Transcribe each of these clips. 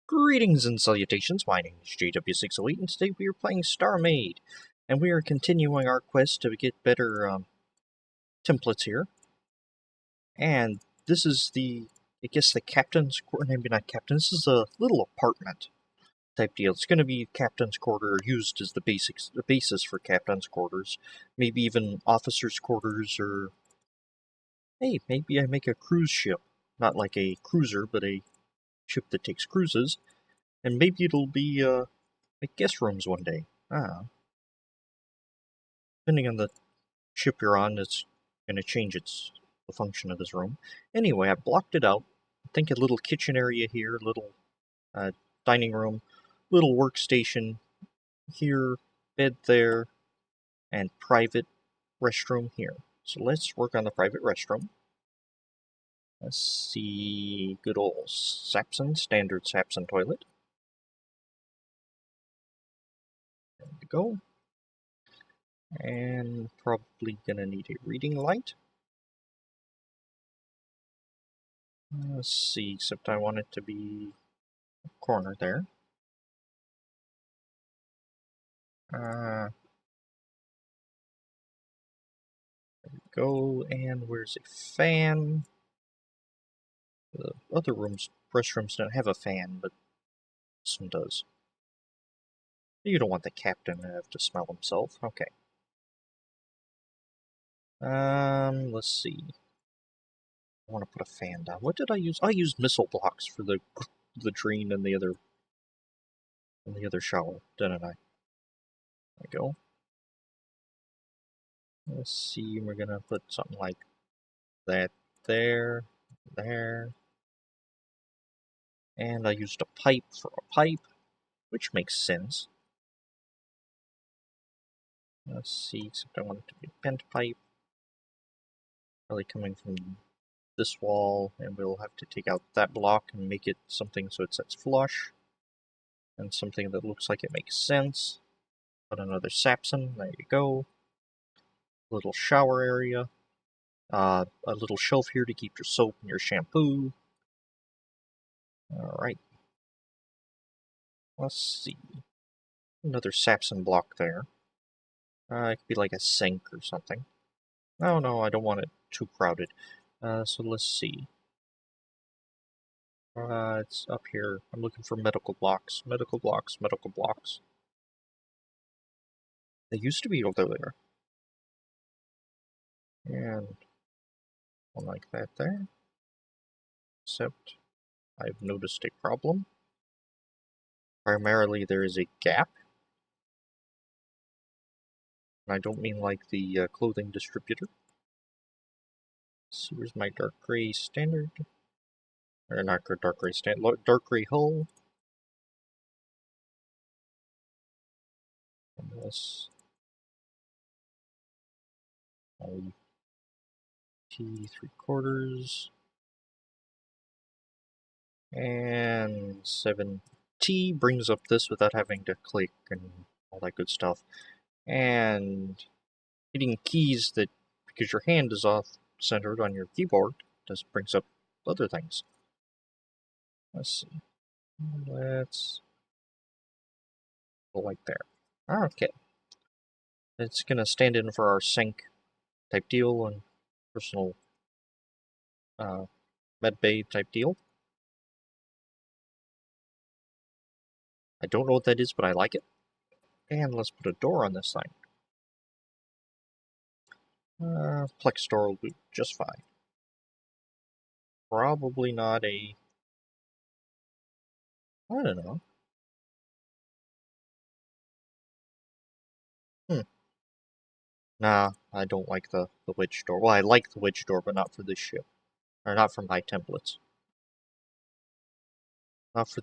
Greetings and salutations, my name is JW608 and today we are playing Starmade. And we are continuing our quest to get better templates here. And this is I guess the captain's quarter, maybe not captain, this is a little apartment type deal. It's going to be captain's quarter used as the basis for captain's quarters. Maybe even officer's quarters, or hey, maybe I make a cruise ship. Not like a cruiser, but a ship that takes cruises. And maybe it'll be, like guest rooms one day. Depending on the ship you're on, it's going to change the function of this room. Anyway, I blocked it out. I think a little kitchen area here, little dining room, little workstation here, bed there, and private restroom here. So let's work on the private restroom. Let's see, good old Sapson, standard Sapson toilet. There we go. And probably gonna need a reading light. Let's see, except I want it to be a corner there. There we go, and where's a fan? The other restrooms don't have a fan, but this one does. You don't want the captain to have to smell himself. Okay. Let's see. I want to put a fan down. What did I use? I used missile blocks for the latrine and the other shower, didn't I? There we go. Let's see, we're gonna put something like that there. And I used a pipe for a pipe, which makes sense. Let's see, except I want it to be a bent pipe. Probably coming from this wall, and we'll have to take out that block and make it something so it sets flush. And something that looks like it makes sense. Put another Sapson, there you go. Little shower area. A little shelf here to keep your soap and your shampoo. Alright. Let's see. Another Sapson block there. It could be like a sink or something. No, I don't want it too crowded. So let's see. It's up here. I'm looking for medical blocks. Medical blocks. They used to be over there. And one like that there. Except I've noticed a problem. Primarily there is a gap. And I don't mean like the clothing distributor. Let's see, where's my dark gray standard? Or not dark gray standard, dark gray hull. And this T 3/4 and 7T brings up this without having to click and all that good stuff. And hitting keys that, because your hand is off centered on your keyboard, just brings up other things. Let's see. Let's go like there. Okay. It's gonna stand in for our sink type deal and personal med bay type deal. I don't know what that is, but I like it. And let's put a door on this thing. Plex door will do just fine. Probably not a... I don't know. Nah, I don't like the wedge door. Well, I like the wedge door, but not for this ship. Or not for my templates. Not for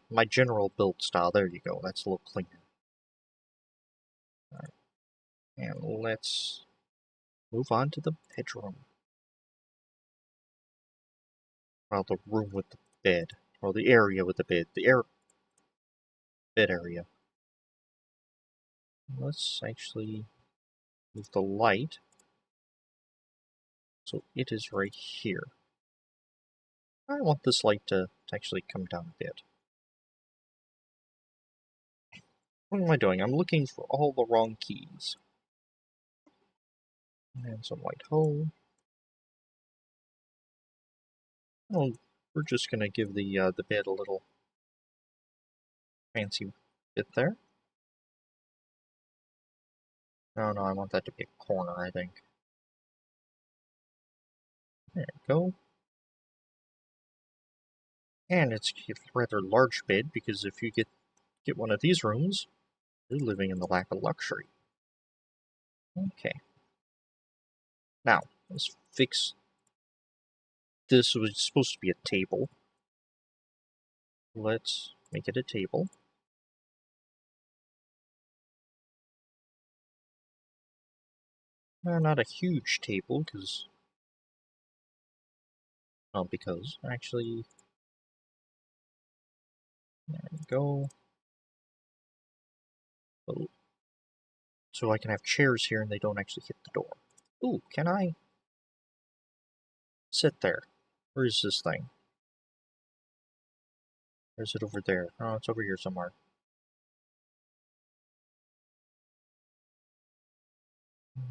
my general build style. There you go, that's a little cleaner. Alright. And let's move on to the bedroom. Well, the room with the bed. Or the area with the bed. Bed area. Let's actually move the light. So it is right here. I want this light to actually come down a bit. What am I doing? I'm looking for all the wrong keys. And some white hole. Oh, we're just gonna give the bed a little fancy bit there. No, I want that to be a corner, I think. There we go. And it's a rather large bed, because if you get one of these rooms, you're living in the lack of luxury. Okay. Now, let's fix... This was supposed to be a table. Let's make it a table. Not a huge table, because... Well, because, actually... There we go. Oh. So I can have chairs here and they don't actually hit the door. Ooh, can I sit there? Where is this thing? Or is it over there? Oh, it's over here somewhere.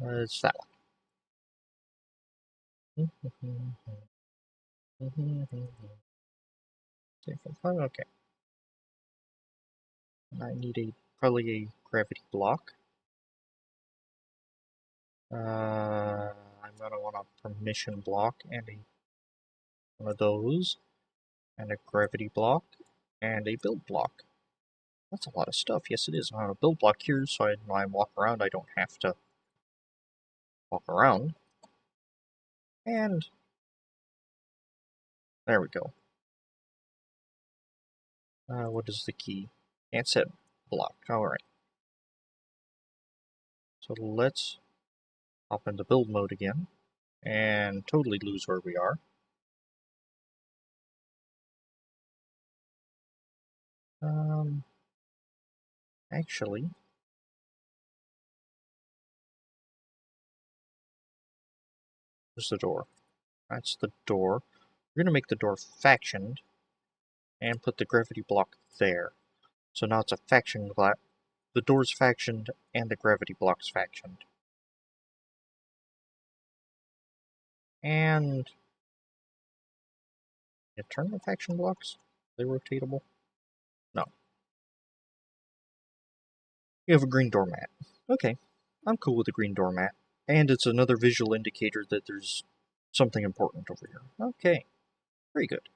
It's that one. Okay. I need probably a gravity block. I'm gonna want a permission block and one of those, and a gravity block, and a build block. That's a lot of stuff. Yes, it is. I have a build block here, so when I walk around, I don't have to walk around. And there we go. What is the key? Can't set block. Alright. So let's hop into build mode again, and totally lose where we are. Actually, there's the door. That's the door. We're going to make the door factioned and put the gravity block there. So now it's a faction block. The door's factioned and the gravity block's factioned. And you turn the faction blocks? Are they rotatable? No. You have a green doormat. Okay, I'm cool with the green doormat. And it's another visual indicator that there's something important over here. Okay, very good.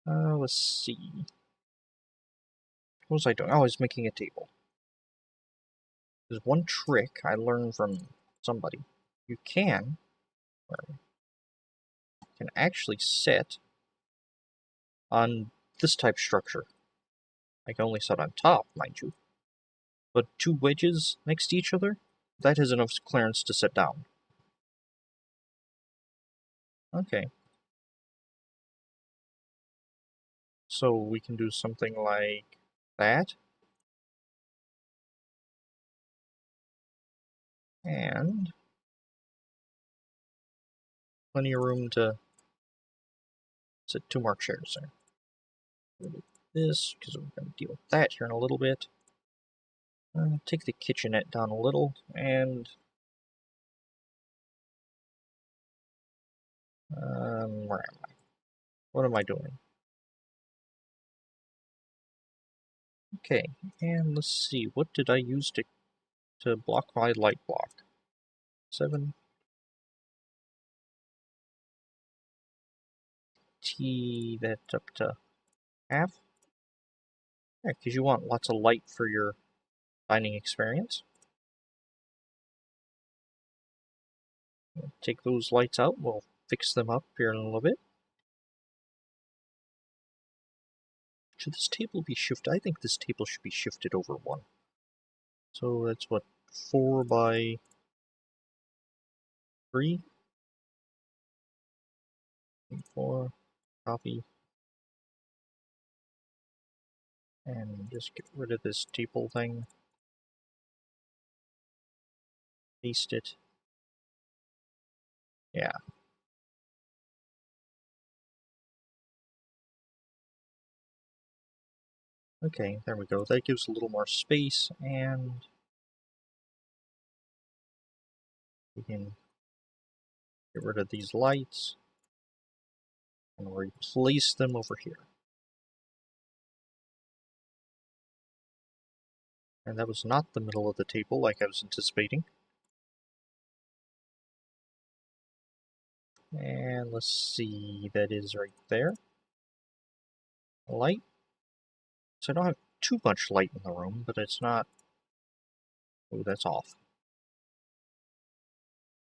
Let's see. What was I doing? Oh, I was making a table. There's one trick I learned from somebody. You can actually set on this type structure. I can only set on top, mind you. But two wedges next to each other, that has enough clearance to set down. Okay. So we can do something like that. And plenty of room to set two more chairs there. This, because we're going to deal with that here in a little bit. Take the kitchenette down a little, and where am I? What am I doing? Okay, and let's see, what did I use to block my light block? 7. T that up to half. Yeah, because you want lots of light for your dining experience. Take those lights out, we'll fix them up here in a little bit. Should this table be shifted? I think this table should be shifted over 1. So that's what, 4 by 3? 4, copy. And just get rid of this table thing. Paste it. Yeah. Okay, there we go. That gives a little more space, and we can get rid of these lights and replace them over here. And that was not the middle of the table like I was anticipating. And let's see, that is right there. Light. So I don't have too much light in the room, but it's not... Oh, that's off.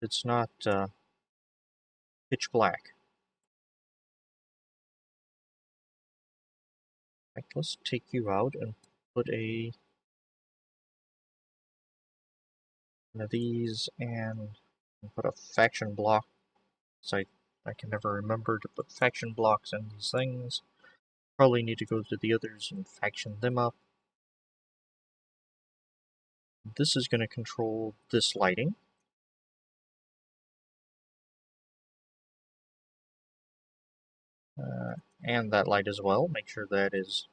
It's not pitch black. Right, let's take you out and put one of these and put a faction block. So I can never remember to put faction blocks in these things. Probably need to go to the others and faction them up. This is going to control this lighting. And that light as well. Make sure that is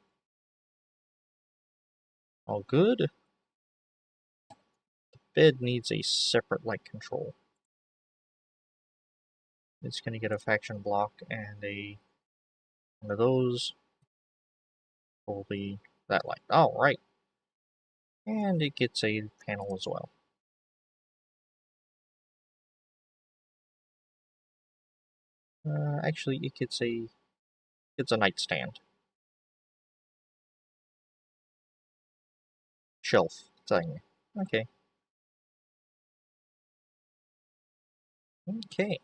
all good. The bed needs a separate light control. It's going to get a faction block and one of those will be that light. Oh, right. And it gets a panel as well. Actually, it gets a nightstand. Shelf thing. Okay. Okay.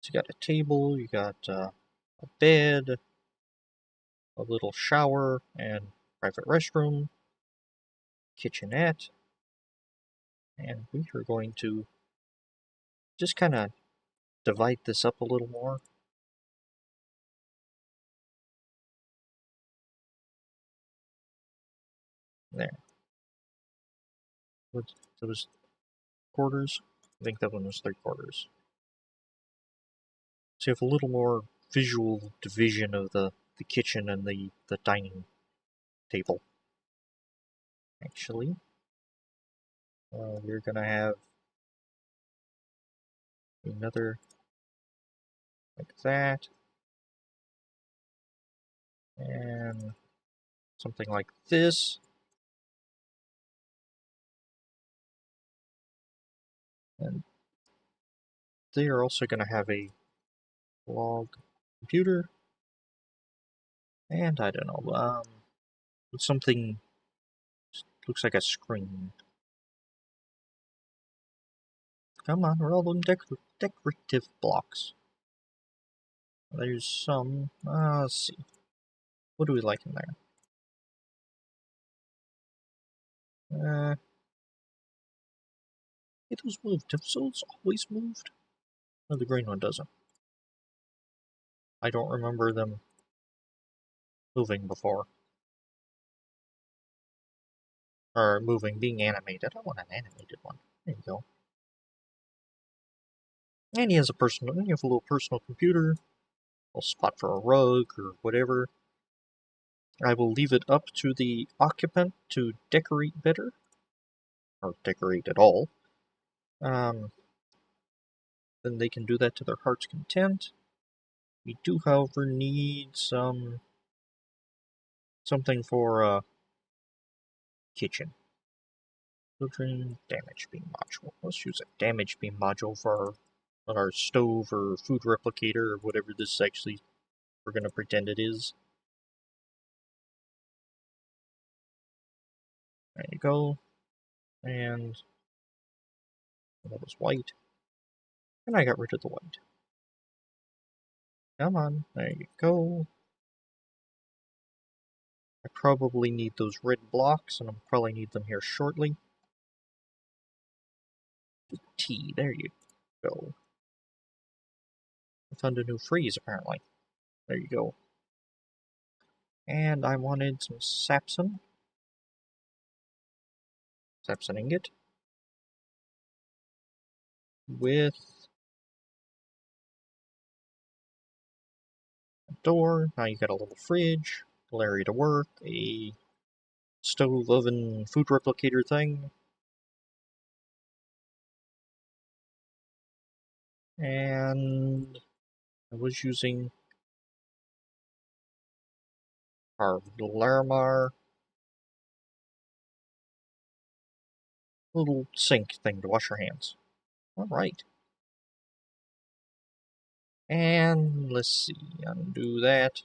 So you got a table, you got a bed, a little shower, and private restroom, kitchenette, and we are going to just kind of divide this up a little more. There. That was quarters? I think that one was 3/4. So you have a little more visual division of the kitchen and the dining table. Actually, we're going to have another like that, and something like this. And they are also going to have a log computer, and I don't know, something looks like a screen. Come on, we're all them decorative blocks. There's some, let's see, what do we like in there? It was moved. Have those always moved? No, the green one doesn't. I don't remember them moving before. Or moving, being animated. I want an animated one. There you go. And he has a little personal computer, a little spot for a rug or whatever. I will leave it up to the occupant to decorate better, or decorate at all. Then they can do that to their heart's content. We do, however, need something for kitchen. Filtering damage beam module. Let's use a damage beam module for our stove or food replicator or whatever this actually we're going to pretend it is. There you go. And that was white. And I got rid of the white. Come on, there you go. I probably need those red blocks, and I'll probably need them here shortly. T, there you go. I found a new freeze, apparently. There you go. And I wanted some sapson. Sapson ingot. With a door. Now you got a little fridge. area to work, a stove, oven, food replicator thing. And I was using our Larimar little sink thing to wash your hands. Alright. And let's see, undo that.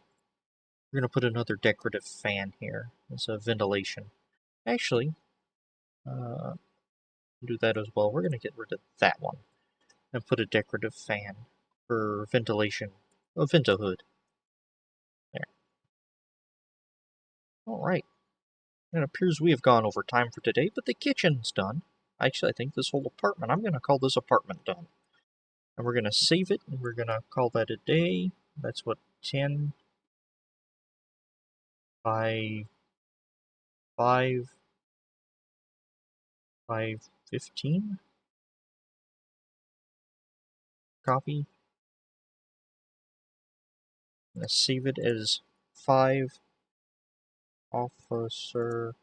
We're going to put another decorative fan here. It's a ventilation. Actually, do that as well. We're going to get rid of that one and put a decorative fan for ventilation. A vento hood. There. Alright. It appears we have gone over time for today, but the kitchen's done. Actually, I think this whole apartment, I'm going to call this apartment done. And we're going to save it, and we're going to call that a day. That's what, 10 by 5 by 15? Copy. I'm going to save it as 5 officer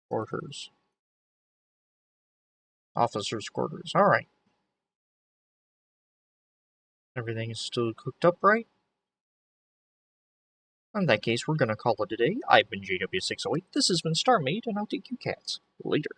quarters. Officer's quarters. Alright. Everything is still cooked up right? In that case, we're going to call it a day. I've been JW608. This has been Starmade, and I'll take you cats later.